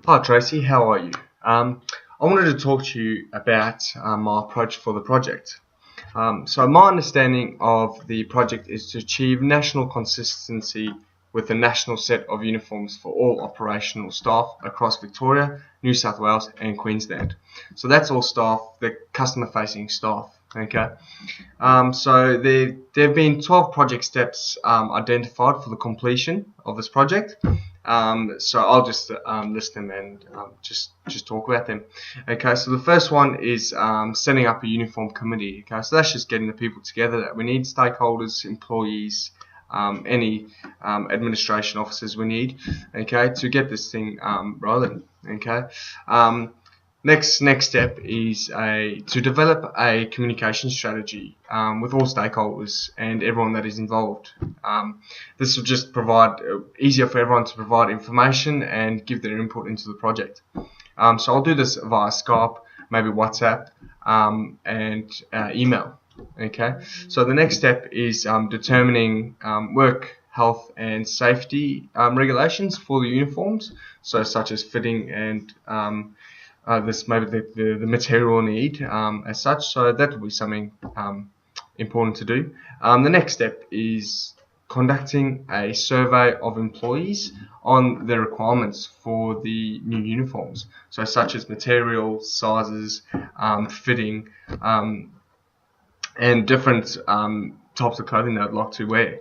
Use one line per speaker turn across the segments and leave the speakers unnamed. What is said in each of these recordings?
Hi Tracy, how are you? I wanted to talk to you about my approach for the project. So my understanding of the project is to achieve national consistency with a national set of uniforms for all operational staff across Victoria, New South Wales and Queensland. So that's all staff, the customer facing staff. Okay. So there have been 12 project steps identified for the completion of this project. So I'll just list them and just talk about them. Okay, so the first one is setting up a uniform committee. Okay, so that's just getting the people together that we need, stakeholders, employees, any administration officers we need. Okay, to get this thing rolling. Okay. Next step is to develop a communication strategy with all stakeholders and everyone that is involved. This will just provide easier for everyone to provide information and give their input into the project. So I'll do this via Skype, maybe WhatsApp, and email. Okay. So the next step is determining work health and safety regulations for the uniforms, so such as fitting and this maybe the material need as such. So that will be something important to do. The next step is conducting a survey of employees on their requirements for the new uniforms, so such as material, sizes, fitting, and different types of clothing they would like to wear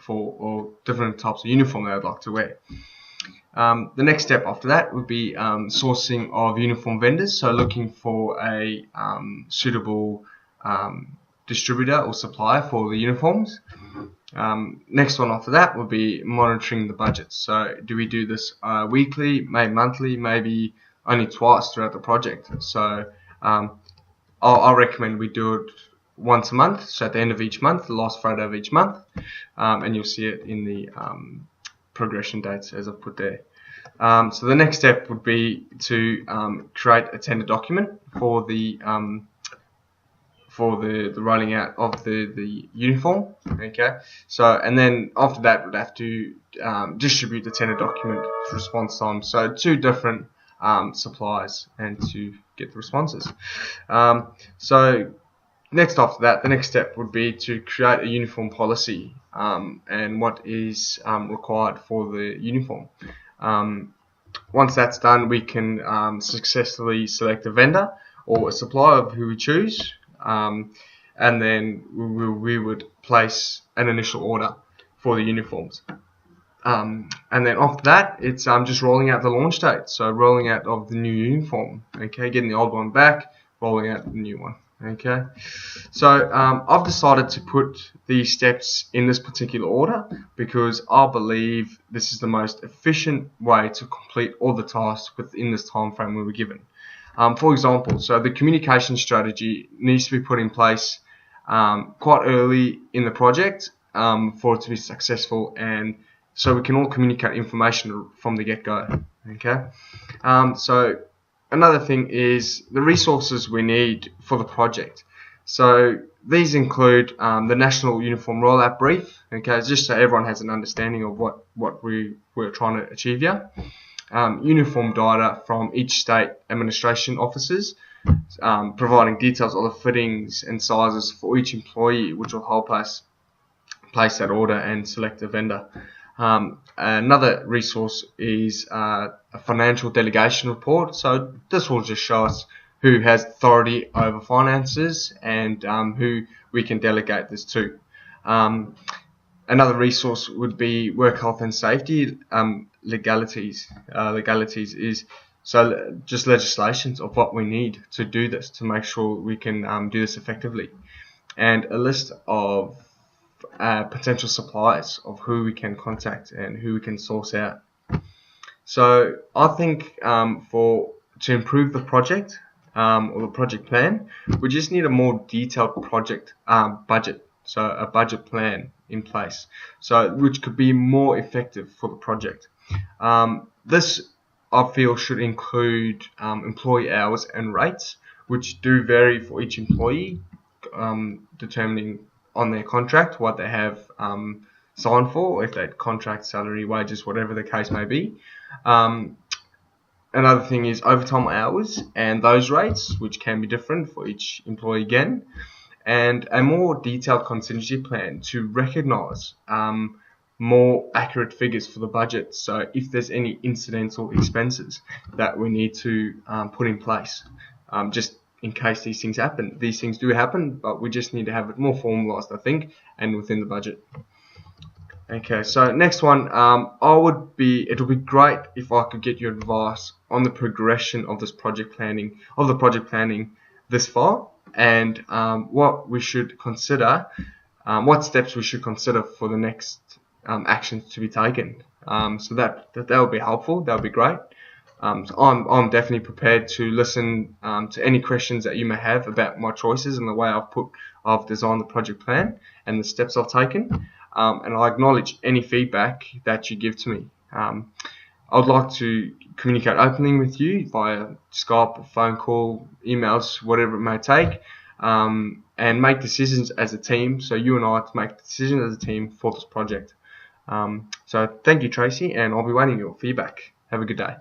or different types of uniform they would like to wear. The next step after that would be sourcing of uniform vendors, so looking for a suitable distributor or supplier for the uniforms. Next one after that would be monitoring the budget. So do we do this weekly, maybe monthly, maybe only twice throughout the project? So I'll recommend we do it once a month, so at the end of each month, the last Friday of each month, and you'll see it in the progression dates as I've put there. So the next step would be to create a tender document for the rolling out of the uniform. Okay. So and then after that we'd have to distribute the tender document response time. So 2 different suppliers and to get the responses. So next after that, the next step would be to create a uniform policy and what is required for the uniform. Once that's done, we can successfully select a vendor or a supplier of who we choose, and then we would place an initial order for the uniforms. And then after that, it's just rolling out the launch date. So rolling out of the new uniform, okay, getting the old one back, rolling out the new one. Okay, so I've decided to put these steps in this particular order because I believe this is the most efficient way to complete all the tasks within this time frame we were given. For example, so the communication strategy needs to be put in place quite early in the project for it to be successful, and so we can all communicate information from the get-go. Okay, so another thing is the resources we need for the project. So these include the National Uniform Rollout Brief, okay, just so everyone has an understanding of what we're trying to achieve here. Uniform data from each state administration offices, providing details of the fittings and sizes for each employee, which will help us place that order and select a vendor. Another resource is a financial delegation report. So this will just show us who has authority over finances and who we can delegate this to. Another resource would be work health and safety legalities. Legalities is so just legislations of what we need to do this, to make sure we can do this effectively, and a list of potential suppliers of who we can contact and who we can source out. So I think to improve the project or the project plan, we just need a more detailed project budget. So a budget plan in place, so which could be more effective for the project. This I feel should include employee hours and rates, which do vary for each employee, determining on their contract what they have signed for, if they had contract, salary, wages, whatever the case may be. another thing is overtime hours and those rates, which can be different for each employee again, and a more detailed contingency plan to recognise more accurate figures for the budget. So if there's any incidental expenses that we need to put in place, just in case these things happen. These things do happen, but we just need to have it more formalised, I think, and within the budget. Okay, so next one, it would be great if I could get your advice on the progression of the project planning this far, and what we should consider, what steps we should consider for the next actions to be taken. So that would be helpful. That would be great. So I'm definitely prepared to listen to any questions that you may have about my choices and the way I've designed the project plan and the steps I've taken. And I acknowledge any feedback that you give to me. I'd like to communicate openly with you via Skype, phone call, emails, whatever it may take, and make decisions as a team. So you and I to make decisions as a team for this project. So thank you, Tracy, and I'll be waiting your feedback. Have a good day.